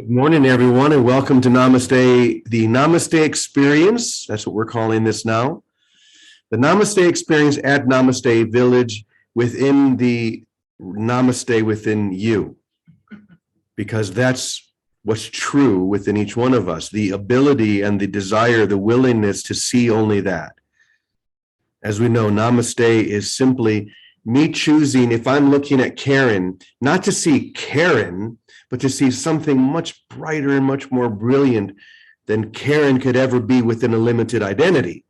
Good morning, everyone, and welcome to Namaste, the Namaste Experience. That's what we're calling this now. The Namaste Experience at Namaste Village within the Namaste within you. Because that's what's true within each one of us, the ability and the desire, the willingness to see only that. As we know, Namaste is simply me choosing, if I'm looking at Karen, not to see Karen, but to see something much brighter and much more brilliant than Karen could ever be within a limited identity.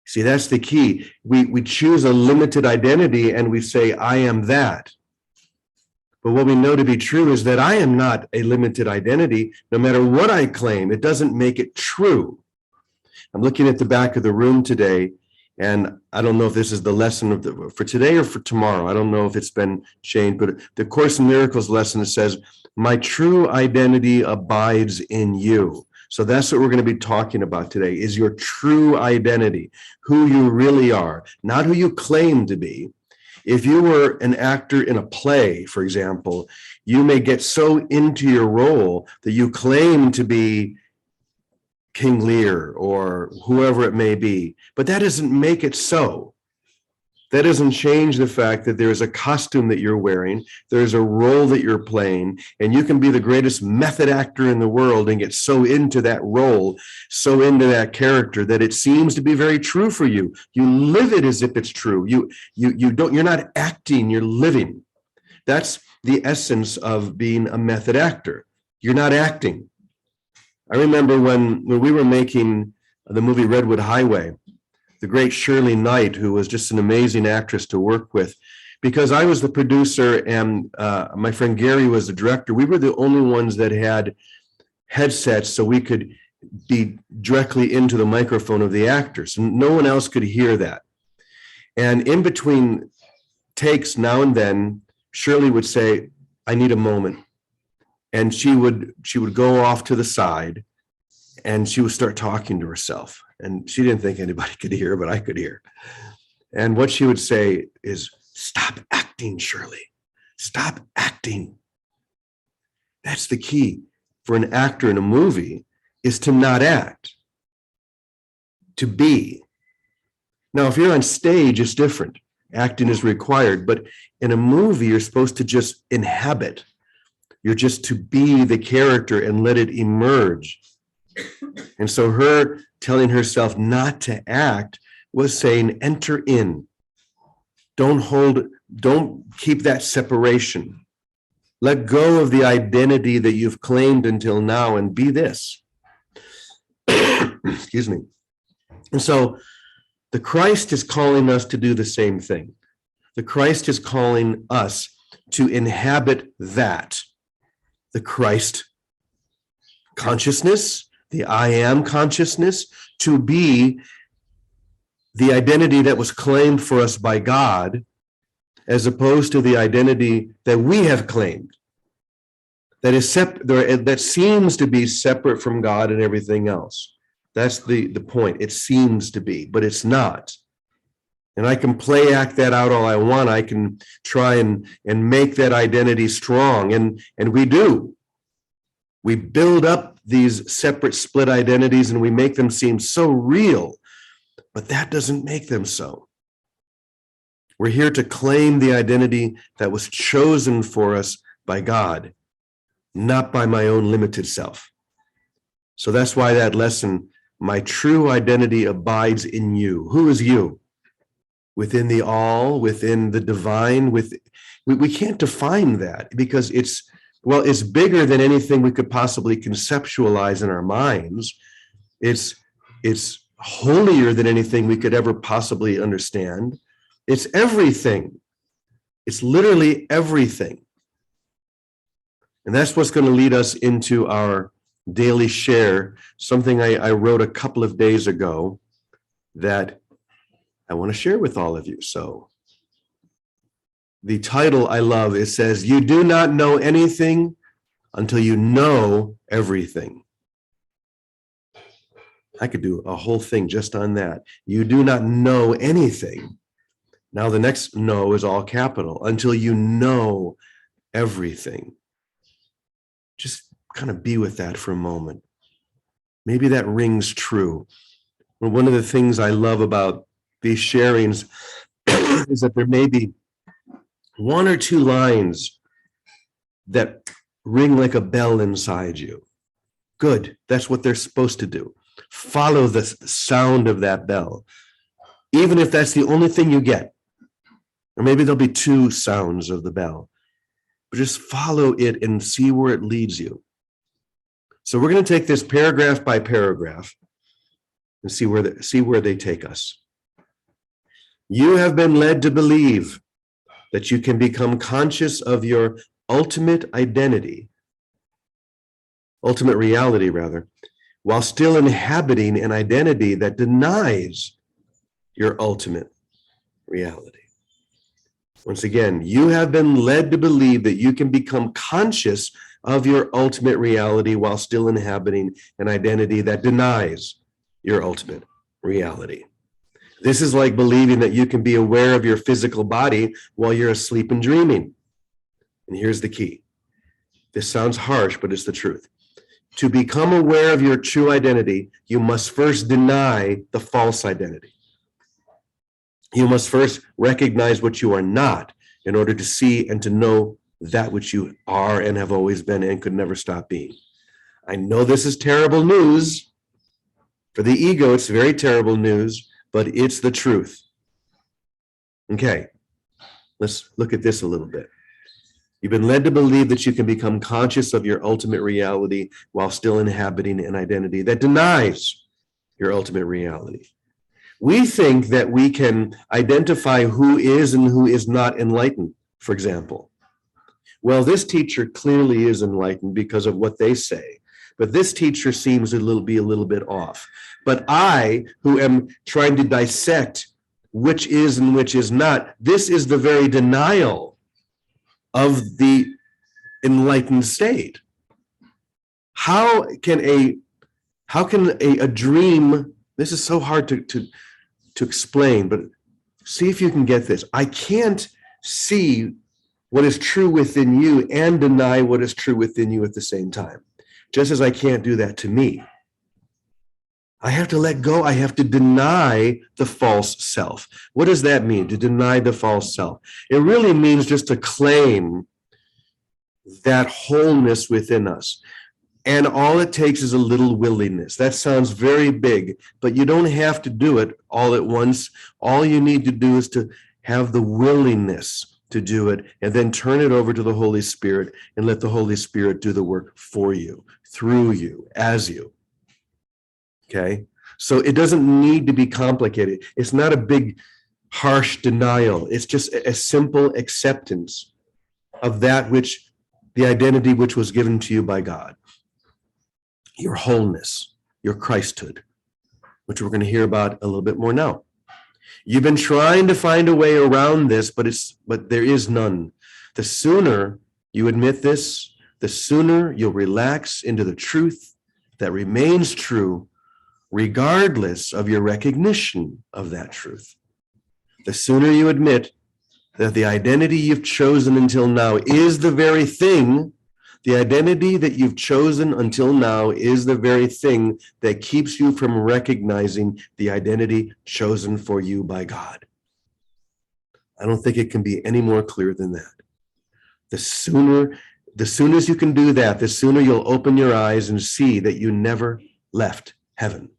See, that's the key. We choose a limited identity and we say, I am that. But what we know to be true is that I am not a limited identity. No matter what I claim, it doesn't make it true. I'm looking at the back of the room today, and I don't know if this is the lesson for today or for tomorrow. I don't know if it's been changed, but the Course in Miracles lesson says, my true identity abides in you. So that's what we're going to be talking about today, is your true identity, who you really are, not who you claim to be. If you were an actor in a play, for example, you may get so into your role that you claim to be King Lear or whoever it may be, but that doesn't make it so. That doesn't change the fact that there is a costume that you're wearing, there's a role that you're playing, and you can be the greatest method actor in the world and get so into that role, so into that character that it seems to be very true for you. You live it as if it's true. You're not acting, you're living. That's the essence of being a method actor. You're not acting. I remember when we were making the movie Redwood Highway, the great Shirley Knight, who was just an amazing actress to work with, because I was the producer and my friend Gary was the director. We were the only ones that had headsets so we could be directly into the microphone of the actors, and no one else could hear that. And in between takes, now and then, Shirley would say, I need a moment. And she would go off to the side and she would start talking to herself. And she didn't think anybody could hear, but I could hear. And what she would say is, stop acting, Shirley. Stop acting. That's the key for an actor in a movie, is to not act, to be. Now, if you're on stage, it's different. Acting is required. But in a movie, you're supposed to just inhabit. You're just to be the character and let it emerge. And so her telling herself not to act was saying, enter in. Don't keep that separation. Let go of the identity that you've claimed until now and be this. Excuse me. And so the Christ is calling us to do the same thing. The Christ is calling us to inhabit that. The Christ consciousness, the I am consciousness, to be the identity that was claimed for us by God, as opposed to the identity that we have claimed, that is that seems to be separate from God and everything else. That's the point. It seems to be, but it's not. And I can play act that out all I want. I can try and make that identity strong. And we do. We build up these separate split identities and we make them seem so real, but that doesn't make them so. We're here to claim the identity that was chosen for us by God, not by my own limited self. So that's why that lesson, my true identity abides in you. Who is you? Within the all, within the divine, we can't define that because it's bigger than anything we could possibly conceptualize in our minds. It's holier than anything we could ever possibly understand. It's everything. It's literally everything. And that's what's going to lead us into our daily share, something I wrote a couple of days ago that I want to share with all of you. So the title I love, it says, you do not know anything until you know everything. I could do a whole thing just on that. You do not know anything. Now the next no is all capital, until you know everything. Just kind of be with that for a moment. Maybe that rings true. Well, one of the things I love about these sharings is that there may be one or two lines that ring like a bell inside you. Good. That's what they're supposed to do. Follow the sound of that bell, even if that's the only thing you get. Or maybe there'll be two sounds of the bell. But just follow it and see where it leads you. So we're going to take this paragraph by paragraph and see where they take us. You have been led to believe that you can become conscious of your ultimate identity, ultimate reality rather, while still inhabiting an identity that denies your ultimate reality. Once again, you have been led to believe that you can become conscious of your ultimate reality while still inhabiting an identity that denies your ultimate reality. This is like believing that you can be aware of your physical body while you're asleep and dreaming. And here's the key. This sounds harsh, but it's the truth. To become aware of your true identity, you must first deny the false identity. You must first recognize what you are not in order to see and to know that which you are and have always been and could never stop being. I know this is terrible news. For the ego, it's very terrible news, but it's the truth. Okay, let's look at this a little bit. You've been led to believe that you can become conscious of your ultimate reality while still inhabiting an identity that denies your ultimate reality. We think that we can identify who is and who is not enlightened, for example. Well, this teacher clearly is enlightened because of what they say, but this teacher seems to be a little bit off. But I, who am trying to dissect which is and which is not, this is the very denial of the enlightened state. How can a dream, this is so hard to explain, but see if you can get this. I can't see what is true within you and deny what is true within you at the same time. Just as I can't do that to me. I have to let go. I have to deny the false self. What does that mean, to deny the false self? It really means just to claim that wholeness within us. And all it takes is a little willingness. That sounds very big, but you don't have to do it all at once. All you need to do is to have the willingness to do it and then turn it over to the Holy Spirit and let the Holy Spirit do the work for you, through you, as you. Okay? So it doesn't need to be complicated. It's not a big, harsh denial. It's just a simple acceptance of that which, the identity which was given to you by God. Your wholeness, your Christhood, which we're going to hear about a little bit more now. You've been trying to find a way around this, but there is none. The sooner you admit this, the sooner you'll relax into the truth that remains true, regardless of your recognition of that truth. The sooner you admit that the identity you've chosen until now is the very thing. The identity that you've chosen until now is the very thing that keeps you from recognizing the identity chosen for you by God. I don't think it can be any more clear than that. The sooner as you can do that, the sooner you'll open your eyes and see that you never left heaven.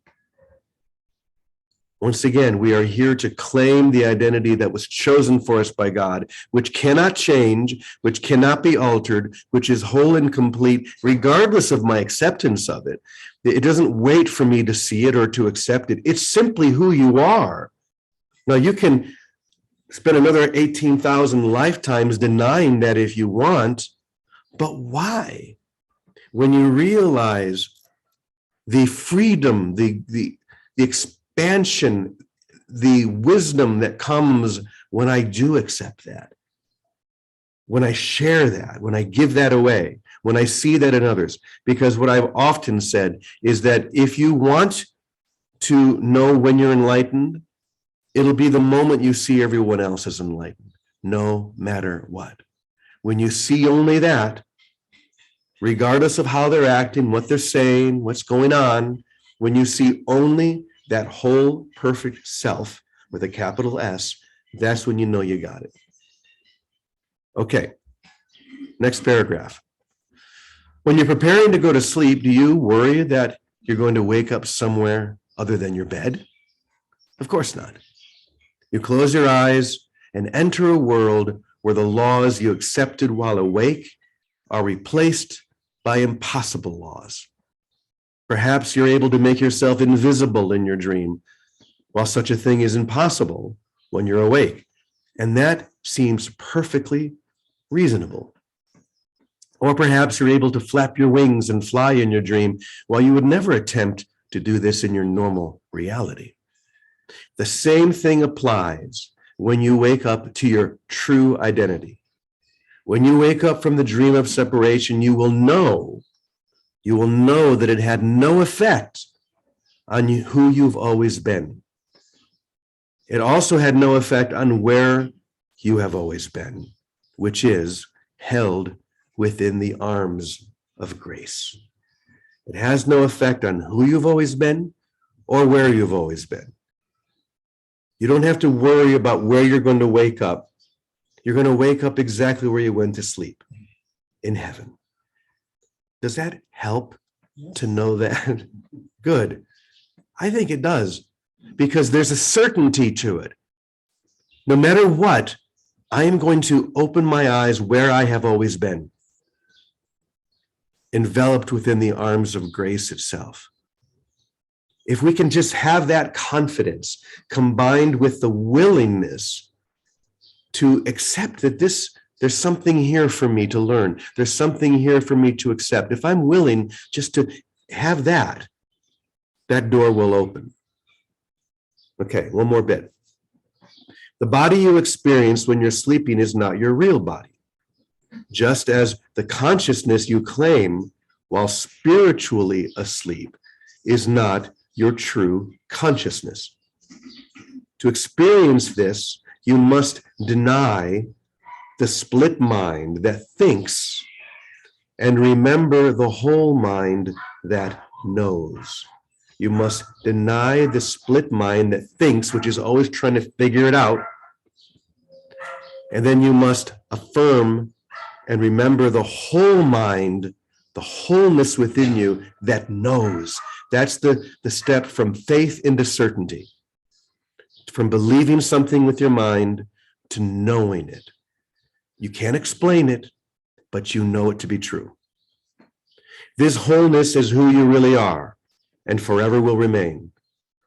Once again, we are here to claim the identity that was chosen for us by God, which cannot change, which cannot be altered, which is whole and complete, regardless of my acceptance of it. It doesn't wait for me to see it or to accept it. It's simply who you are. Now, you can spend another 18,000 lifetimes denying that if you want, but why? When you realize the freedom, the expansion, the wisdom that comes when I do accept that, when I share that, when I give that away, when I see that in others. Because what I've often said is that if you want to know when you're enlightened, it'll be the moment you see everyone else as enlightened, no matter what. When you see only that, regardless of how they're acting, what they're saying, what's going on, when you see only that whole perfect self with a capital S, that's when you know you got it. Okay, next paragraph. When you're preparing to go to sleep, do you worry that you're going to wake up somewhere other than your bed? Of course not. You close your eyes and enter a world where the laws you accepted while awake are replaced by impossible laws. Perhaps you're able to make yourself invisible in your dream, while such a thing is impossible when you're awake. And that seems perfectly reasonable. Or perhaps you're able to flap your wings and fly in your dream, while you would never attempt to do this in your normal reality. The same thing applies when you wake up to your true identity. When you wake up from the dream of separation, you will know that it had no effect on who you've always been. It also had no effect on where you have always been, which is held within the arms of grace. It has no effect on who you've always been or where you've always been. You don't have to worry about where you're going to wake up. You're going to wake up exactly where you went to sleep, in heaven. Does that help to know that? Good. I think it does, because there's a certainty to it. No matter what, I am going to open my eyes where I have always been, enveloped within the arms of grace itself. If we can just have that confidence combined with the willingness to accept that there's something here for me to learn, there's something here for me to accept. If I'm willing just to have that door will open. Okay, one more bit. The body you experience when you're sleeping is not your real body, just as the consciousness you claim while spiritually asleep is not your true consciousness. To experience this, you must deny the split mind that thinks and remember the whole mind that knows. You must deny the split mind that thinks, which is always trying to figure it out. And then you must affirm and remember the whole mind, the wholeness within you that knows. That's the step from faith into certainty, from believing something with your mind to knowing it. You can't explain it, but you know it to be true. This wholeness is who you really are and forever will remain.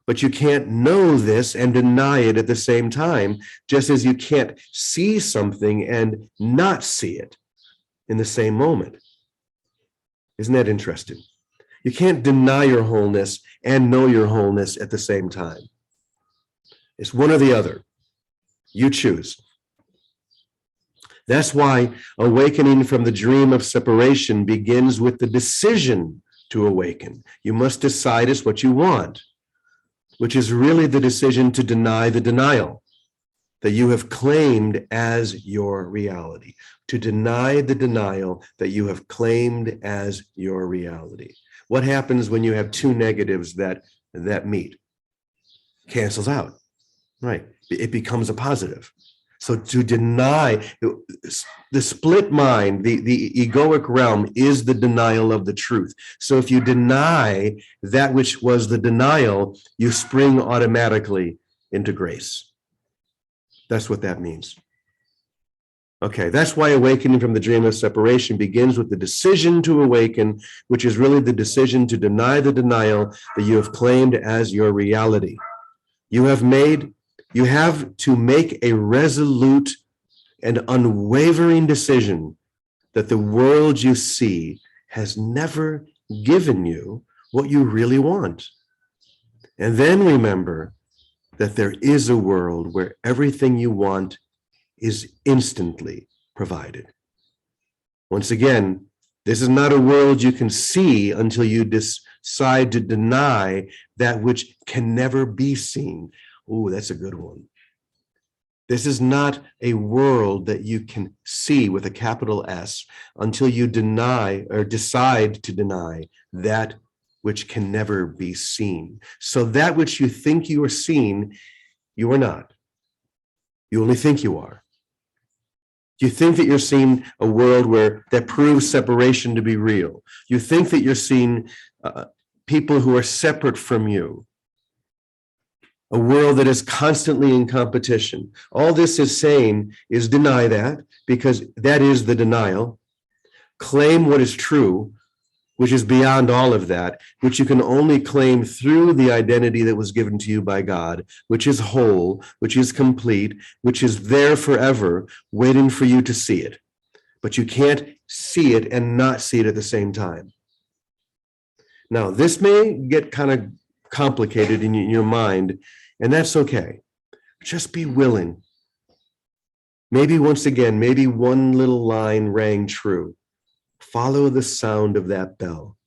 But you can't know this and deny it at the same time, just as you can't see something and not see it in the same moment. Isn't that interesting? You can't deny your wholeness and know your wholeness at the same time. It's one or the other. You choose. That's why awakening from the dream of separation begins with the decision to awaken. You must decide it's what you want, which is really the decision to deny the denial that you have claimed as your reality, to deny the denial that you have claimed as your reality. What happens when you have two negatives that meet? Cancels out, right? It becomes a positive. So to deny, the split mind, the egoic realm is the denial of the truth. So if you deny that which was the denial, you spring automatically into grace. That's what that means. Okay, that's why awakening from the dream of separation begins with the decision to awaken, which is really the decision to deny the denial that you have claimed as your reality. You have to make a resolute and unwavering decision that the world you see has never given you what you really want. And then remember that there is a world where everything you want is instantly provided. Once again, this is not a world you can see until you decide to deny that which can never be seen. Ooh, that's a good one. This is not a world that you can see with a capital S until you deny or decide to deny that which can never be seen. So that which you think you are seeing, you are not. You only think you are. You think that you're seeing a world where that proves separation to be real. You think that you're seeing people who are separate from you. A world that is constantly in competition. All this is saying is deny that, because that is the denial. Claim what is true, which is beyond all of that, which you can only claim through the identity that was given to you by God, which is whole, which is complete, which is there forever, waiting for you to see it. But you can't see it and not see it at the same time. Now, this may get kind of complicated in your mind, and that's okay. Just be willing. Maybe once again, maybe one little line rang true. Follow the sound of that bell.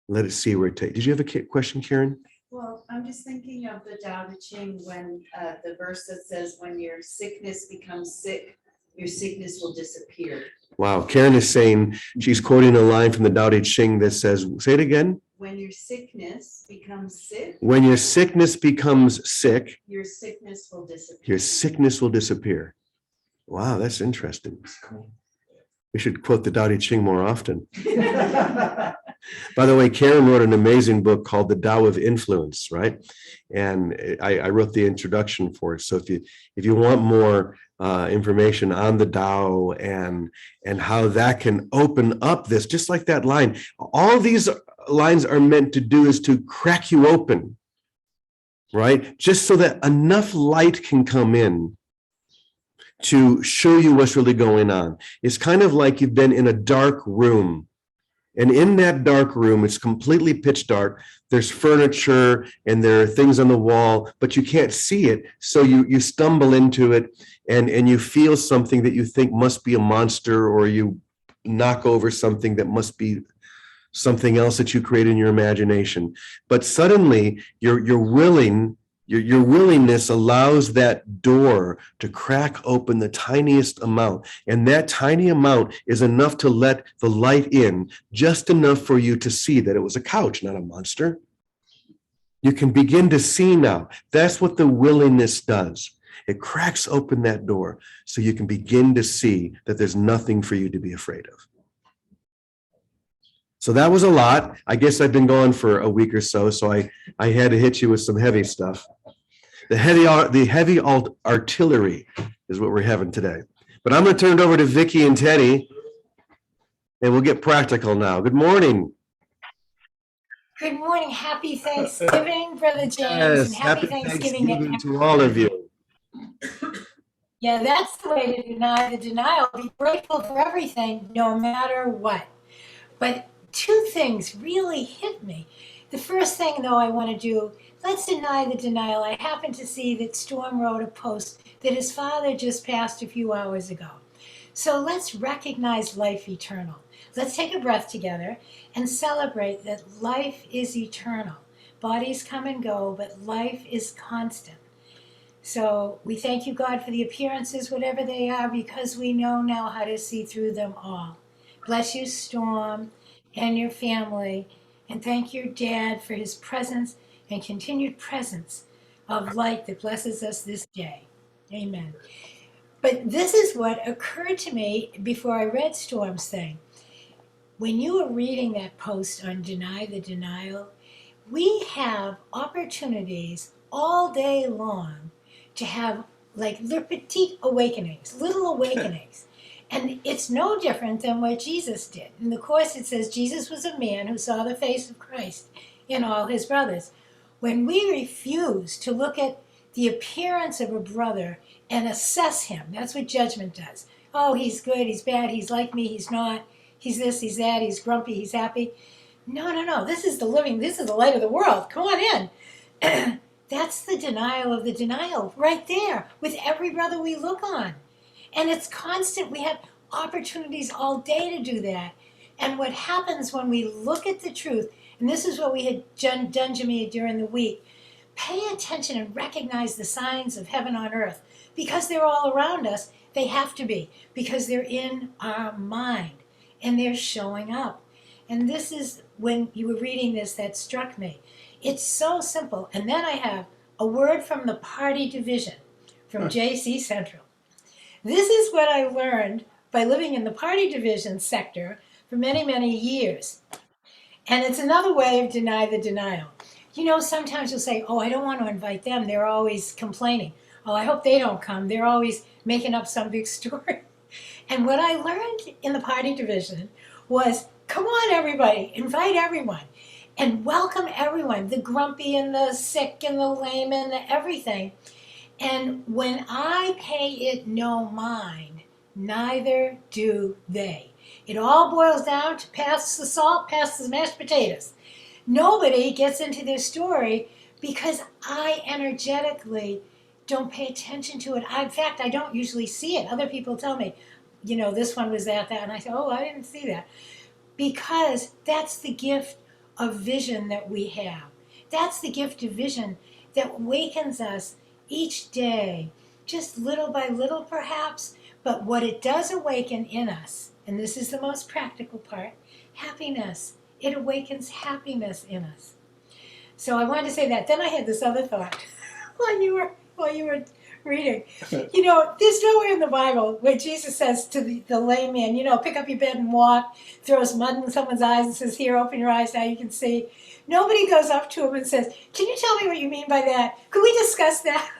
Let it see where it takes. Did you have a question, Karen? Well, I'm just thinking of the Tao Te Ching when the verse that says, when your sickness becomes sick, your sickness will disappear. Wow, Karen is saying, she's quoting a line from the Tao Te Ching that says, say it again. When your sickness becomes sick. When your sickness becomes sick. Your sickness will disappear. Your sickness will disappear. Wow, that's interesting. We should quote the Tao Te Ching more often. By the way, Karen wrote an amazing book called The Tao of Influence, right? And I wrote the introduction for it. So if you want more information on the Tao and how that can open up this, just like that line, all these lines are meant to do is to crack you open, right? Just so that enough light can come in to show you what's really going on. It's kind of like you've been in a dark room. And in that dark room, it's completely pitch dark. There's furniture and there are things on the wall, but you can't see it. So you stumble into it and you feel something that you think must be a monster, or you knock over something that must be something else that you create in your imagination. But suddenly your willingness allows that door to crack open the tiniest amount. And that tiny amount is enough to let the light in, just enough for you to see that it was a couch, not a monster. You can begin to see now. That's what the willingness does. It cracks open that door so you can begin to see that there's nothing for you to be afraid of. So that was a lot. I guess I've been gone for a week or so I had to hit you with some heavy stuff. The heavy artillery is what we're having today. But I'm going to turn it over to Vicki and Teddy, and we'll get practical now. Good morning. Good morning. Happy Thanksgiving, Brother James. Yes, and happy Thanksgiving to all of you. Yeah, that's the way to deny the denial. Be grateful for everything, no matter what. But two things really hit me. The first thing, though, I want to do, let's deny the denial. I happened to see that Storm wrote a post that his father just passed a few hours ago. So let's recognize life eternal. Let's take a breath together and celebrate that life is eternal. Bodies come and go, but life is constant. So we thank you, God, for the appearances, whatever they are, because we know now how to see through them all. Bless you, Storm, and your family, and thank your dad for his presence and continued presence of light that blesses us this day. Amen. But this is what occurred to me before I read Storm's thing. When you were reading that post on Deny the Denial, we have opportunities all day long to have like le petit awakenings, little awakenings. And it's no different than what Jesus did. In the Course it says Jesus was a man who saw the face of Christ in all his brothers. When we refuse to look at the appearance of a brother and assess him, that's what judgment does. Oh, he's good, he's bad, he's like me, he's not, he's this, he's that, he's grumpy, he's happy. No, this is the light of the world. Come on in. That's the denial of the denial right there with every brother we look on. And it's constant. We have opportunities all day to do that. And what happens when we look at the truth, and this is what we had done to me during the week, pay attention and recognize the signs of heaven on earth. because they're all around us. They have to be, because they're in our mind and they're showing up. And this is when you were reading this that struck me. It's so simple. And then I have a word from the party division from JC Central. This is what I learned by living in the party division sector for many, many years. And it's another way of deny the denial. You know, sometimes you'll say, oh, I don't want to invite them. They're always complaining. Oh, I hope they don't come. They're always making up some big story. And what I learned in the party division was, come on, everybody, invite everyone and welcome everyone, the grumpy and the sick and the lame and the everything. And when I pay it no mind, neither do they. It all boils down to pass the salt, pass the mashed potatoes. Nobody gets into their story because I energetically don't pay attention to it. In fact, I don't usually see it. Other people tell me, you know, this one was that, and I say, oh, I didn't see that. Because that's the gift of vision that we have. That's the gift of vision that wakens us each day, just little by little perhaps, but what it does awaken in us, and this is the most practical part, happiness. It awakens happiness in us. So I wanted to say that. Then I had this other thought while you were reading. You know, there's nowhere in the Bible where Jesus says to the lame man, you know, pick up your bed and walk, throws mud in someone's eyes and says, here, open your eyes, now you can see. Nobody goes up to him and says, can you tell me what you mean by that? Could we discuss that?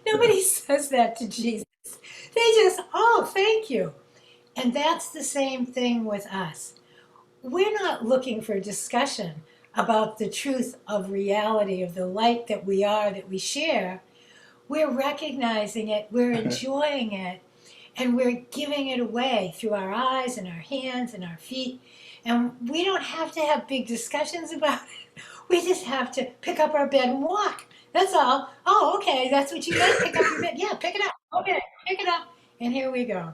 Nobody says that to Jesus. They just, oh, thank you. And that's the same thing with us. We're not looking for discussion about the truth of reality, of the light that we are, that we share. We're recognizing it, we're enjoying it, and we're giving it away through our eyes and our hands and our feet. And we don't have to have big discussions about it. We just have to pick up our bed and walk. That's all. Oh, okay, that's what you meant? Pick up your bed. Yeah, pick it up. Okay, pick it up. And here we go.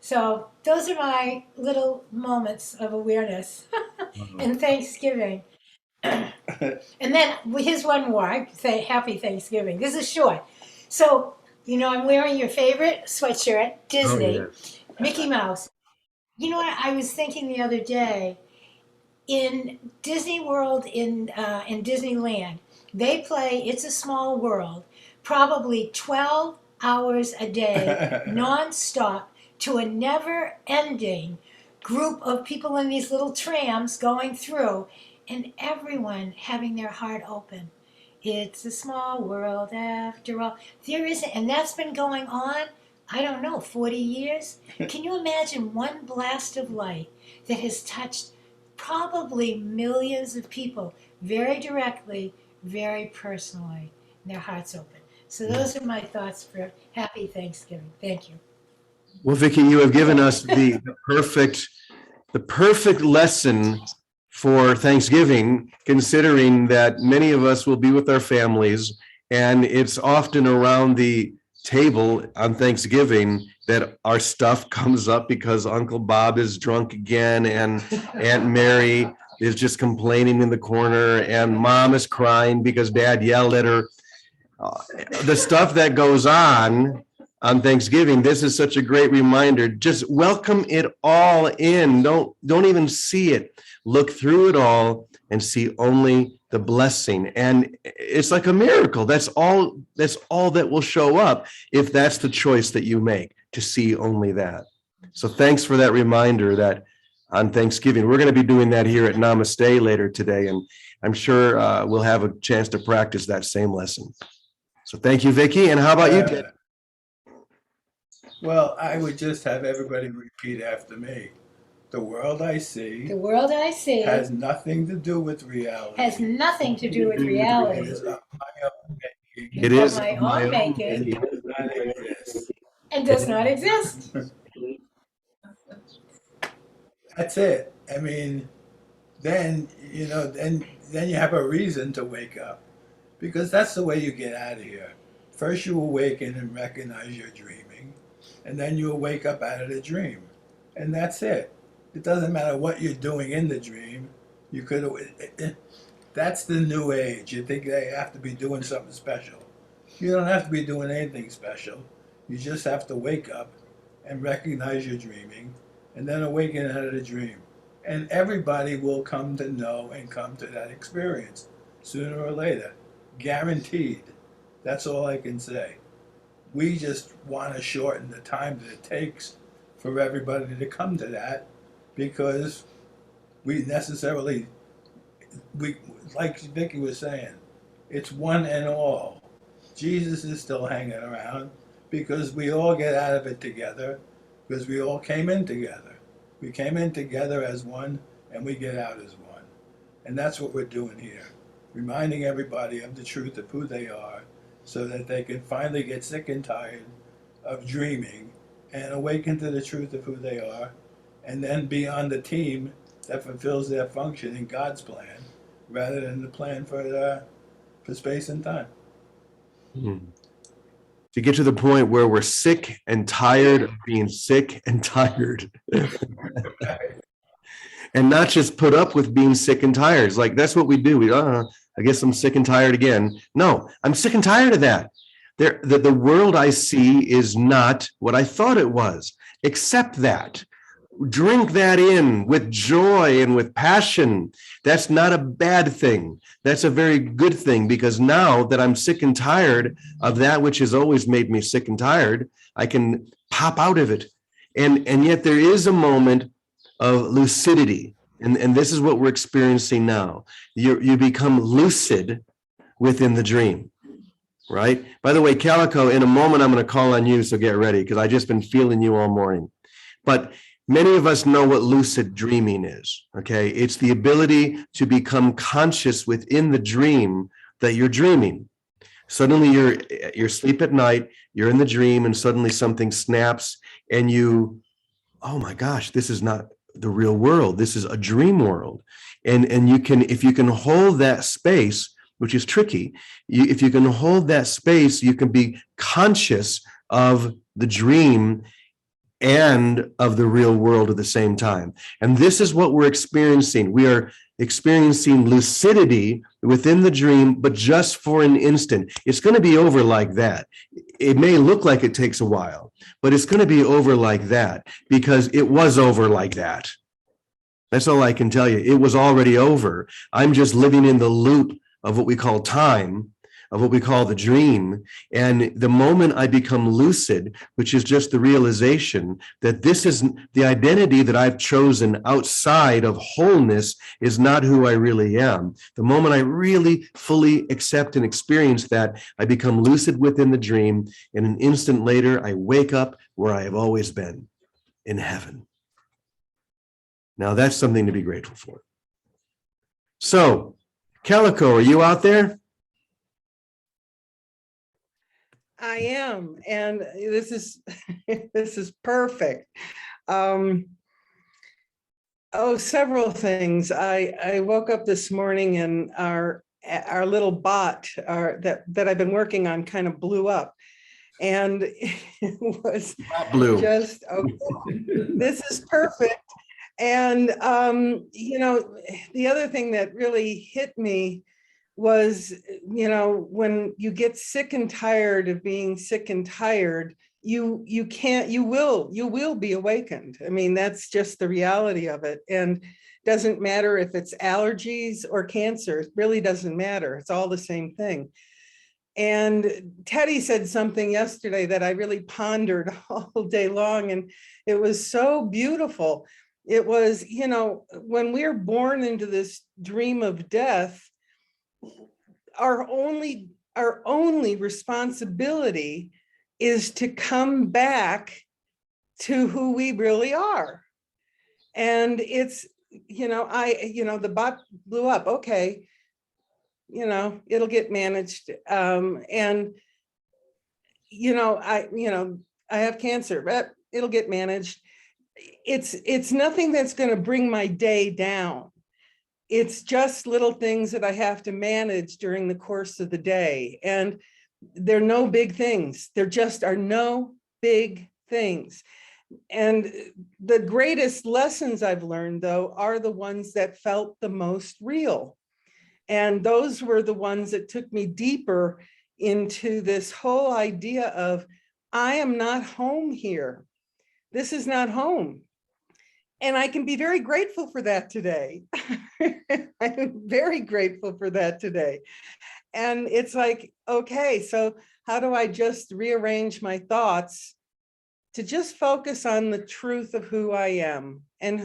So those are my little moments of awareness and Thanksgiving. And then here's one more. I say Happy Thanksgiving. This is short. So, you know, I'm wearing your favorite sweatshirt, Disney, Mickey Mouse. You know what? I was thinking the other day, in Disney World, in Disneyland, they play It's a Small World probably 12 hours a day, nonstop, to a never-ending group of people in these little trams going through, and everyone having their heart open. It's a small world after all. There isn't, and that's been going on, I don't know, 40 years? Can you imagine one blast of light that has touched probably millions of people very directly, very personally, and their hearts open? So those are my thoughts for Happy Thanksgiving. Thank you. Well, Vicki, you have given us the perfect lesson for Thanksgiving, considering that many of us will be with our families, and it's often around the table on Thanksgiving that our stuff comes up because Uncle Bob is drunk again, and Aunt Mary is just complaining in the corner, and Mom is crying because Dad yelled at her. The stuff that goes on Thanksgiving, this is such a great reminder. Just welcome it all in. Don't even see it. Look through it all and see only the blessing. And it's like a miracle. That's all that will show up if that's the choice that you make, to see only that. So thanks for that reminder that on Thanksgiving, we're going to be doing that here at Namaste later today. And I'm sure we'll have a chance to practice that same lesson. So thank you, Vicki. And how about you, Ted? Well, I would just have everybody repeat after me. The world I see The world I see has nothing to do with reality. has nothing to do with reality. It is of my own making. It is Of my own making. And does not exist. And does not exist. That's it. I mean, then, you know, then you have a reason to wake up, because that's the way you get out of here. First you awaken and recognize you're dreaming, and then you wake up out of the dream. And that's it. It doesn't matter what you're doing in the dream. You could, that's the new age. You think they have to be doing something special. You don't have to be doing anything special. You just have to wake up and recognize you're dreaming and then awaken out of the dream. And everybody will come to know and come to that experience sooner or later. Guaranteed. That's all I can say. We just want to shorten the time that it takes for everybody to come to that because we necessarily, we like Vicky was saying, it's one and all. Jesus is still hanging around because we all get out of it together because we all came in together. We came in together as one and we get out as one. And that's what we're doing here, reminding everybody of the truth of who they are so that they can finally get sick and tired of dreaming and awaken to the truth of who they are and then be on the team that fulfills their function in God's plan rather than the plan for space and time. To get to the point where we're sick and tired of being sick and tired. And not just put up with being sick and tired. It's like, that's what we do. I guess I'm sick and tired again. No, I'm sick and tired of that. The world I see is not what I thought it was. Accept that. Drink that in with joy and with passion. That's not a bad thing. That's a very good thing, because now that I'm sick and tired of that which has always made me sick and tired, I can pop out of it. And yet there is a moment of lucidity. And this is what we're experiencing now. You become lucid within the dream, right? By the way, Calico, in a moment, I'm going to call on you, so get ready, because I've just been feeling you all morning. But many of us know what lucid dreaming is, okay? It's the ability to become conscious within the dream that you're dreaming. Suddenly you're asleep at night, you're in the dream, and suddenly something snaps, and you, oh my gosh, this is not the real world. This is a dream world. And you can, if you can hold that space, which is tricky, if you can hold that space, you can be conscious of the dream and of the real world at the same time. And this is what we're experiencing. We are experiencing lucidity within the dream, but just for an instant. It's going to be over like that. It may look like it takes a while, but it's going to be over like that because it was over like that. That's all I can tell you. It was already over. I'm just living in the loop of what we call time, of what we call the dream. And the moment I become lucid, which is just the realization that this is the identity that I've chosen outside of wholeness, is not who I really am. The moment I really fully accept and experience that, I become lucid within the dream. And an instant later, I wake up where I have always been, in heaven. Now that's something to be grateful for. So, Calico, are you out there? I am, and this is this is perfect. Several things. I woke up this morning and our little bot that I've been working on kind of blew up, and it was Blue. just this is perfect. And the other thing that really hit me was, when you get sick and tired of being sick and tired, you will be awakened. I mean, that's just the reality of it. And doesn't matter if it's allergies or cancer, it really doesn't matter. It's all the same thing. And Teddy said something yesterday that I really pondered all day long, and it was so beautiful. It was, when we're born into this dream of death, our only responsibility is to come back to who we really are. And it's, the bot blew up. Okay, it'll get managed. I have cancer, but it'll get managed. It's nothing that's going to bring my day down. It's just little things that I have to manage during the course of the day. And they're no big things. There just are no big things. And the greatest lessons I've learned, though, are the ones that felt the most real. And those were the ones that took me deeper into this whole idea of, I am not home here. This is not home. And I can be very grateful for that today. I'm very grateful for that today. And it's like, okay, so how do I just rearrange my thoughts to just focus on the truth of who I am and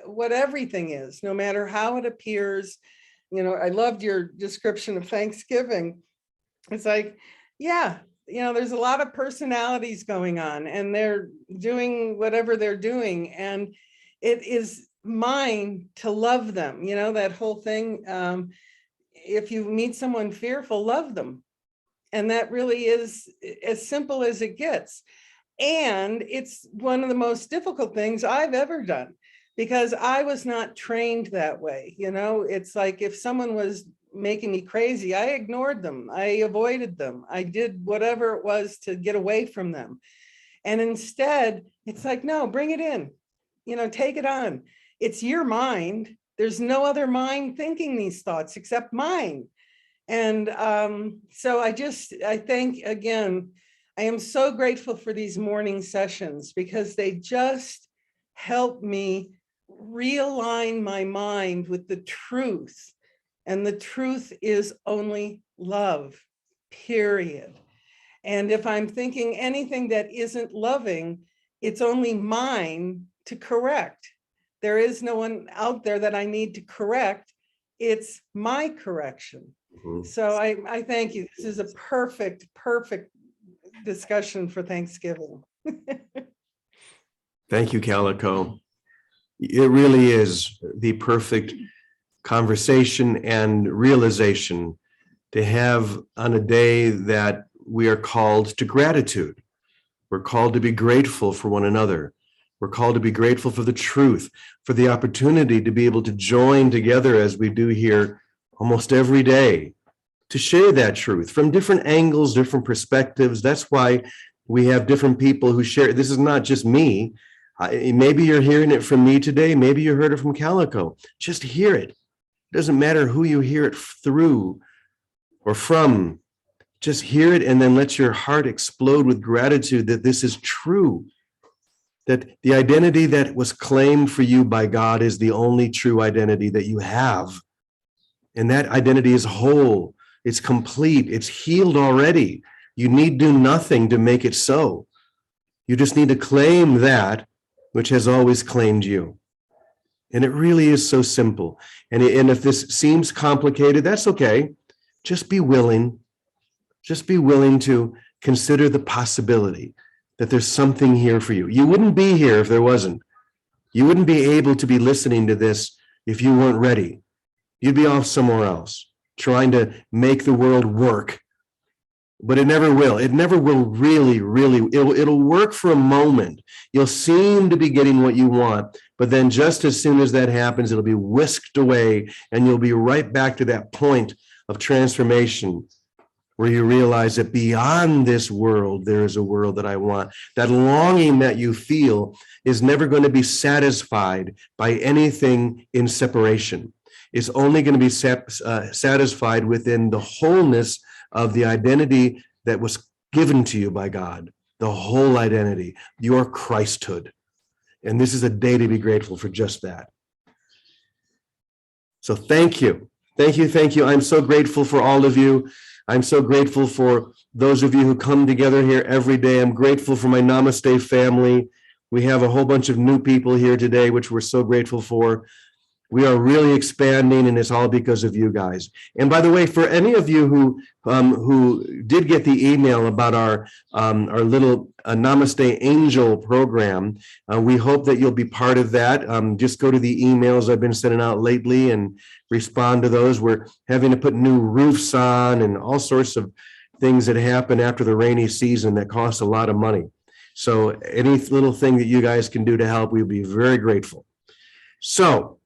what everything is, no matter how it appears. You know, I loved your description of Thanksgiving. It's like, yeah, you know, there's a lot of personalities going on and they're doing whatever they're doing. And it is mine to love them. You know, that whole thing. If you meet someone fearful, love them. And that really is as simple as it gets. And it's one of the most difficult things I've ever done because I was not trained that way. You know, it's like if someone was making me crazy, I ignored them. I avoided them. I did whatever it was to get away from them. And instead, it's like, no, bring it in, you know, take it on. It's your mind. There's no other mind thinking these thoughts except mine. And so I think, again, I am so grateful for these morning sessions because they just help me realign my mind with the truth. And the truth is only love, period. And if I'm thinking anything that isn't loving, it's only mine to correct. There is no one out there that I need to correct. It's my correction. So I thank you. This is a perfect discussion for Thanksgiving. Thank you, Calico. It really is the perfect conversation and realization to have on a day that we are called to gratitude. We're called to be grateful for one another. We're called to be grateful for the truth, for the opportunity to be able to join together as we do here almost every day, to share that truth from different angles, different perspectives. That's why we have different people who share. This is not just me. Maybe you're hearing it from me today. Maybe you heard it from Calico. Just hear it. It doesn't matter who you hear it through or from. Just hear it and then let your heart explode with gratitude that this is true. That the identity that was claimed for you by God is the only true identity that you have. And that identity is whole. It's complete. It's healed already. You need do nothing to make it so. You just need to claim that which has always claimed you. And it really is so simple. And if this seems complicated, that's okay. Just be willing. Just be willing to consider the possibility that there's something here for you. You wouldn't be here if there wasn't. You wouldn't be able to be listening to this if you weren't ready. You'd be off somewhere else, trying to make the world work. But it never will. It never will really, it'll work for a moment. You'll seem to be getting what you want, but then just as soon as that happens, it'll be whisked away and you'll be right back to that point of transformation where you realize that beyond this world, there is a world that I want. That longing that you feel is never going to be satisfied by anything in separation. It's only going to be satisfied within the wholeness of the identity that was given to you by God, the whole identity, your Christhood. And this is a day to be grateful for just that. So thank you. Thank you. Thank you. I'm so grateful for all of you. I'm so grateful for those of you who come together here every day. I'm grateful for my Namaste family. We have a whole bunch of new people here today, which we're so grateful for. We are really expanding, and it's all because of you guys. And by the way, for any of you who did get the email about our little Namaste Angel program, we hope that you'll be part of that. Just go to the emails I've been sending out lately and respond to those. We're having to put new roofs on and all sorts of things that happen after the rainy season that cost a lot of money. So any little thing that you guys can do to help, we'd be very grateful. So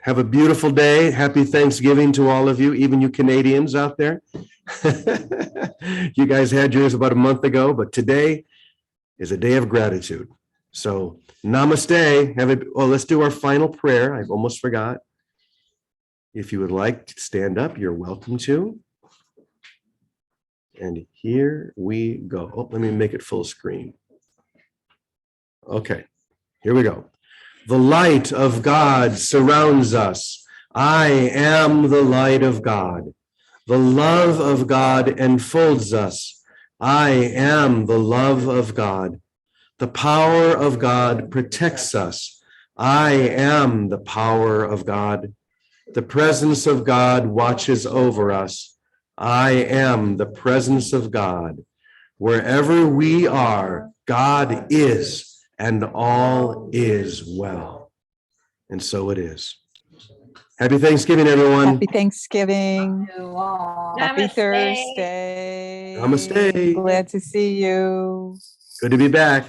have a beautiful day. Happy Thanksgiving to all of you, even you Canadians out there. You guys had yours about a month ago, but today is a day of gratitude. So namaste. Let's do our final prayer. I almost forgot. If you would like to stand up, you're welcome to. And here we go. Oh, let me make it full screen. Okay, here we go. The light of God surrounds us. I am the light of God. The love of God enfolds us. I am the love of God. The power of God protects us. I am the power of God. The presence of God watches over us. I am the presence of God. Wherever we are, God is, and all is well. And so it is. Happy Thanksgiving, everyone. Happy Thanksgiving. Happy Namaste. Thursday. Namaste. Glad to see you. Good to be back.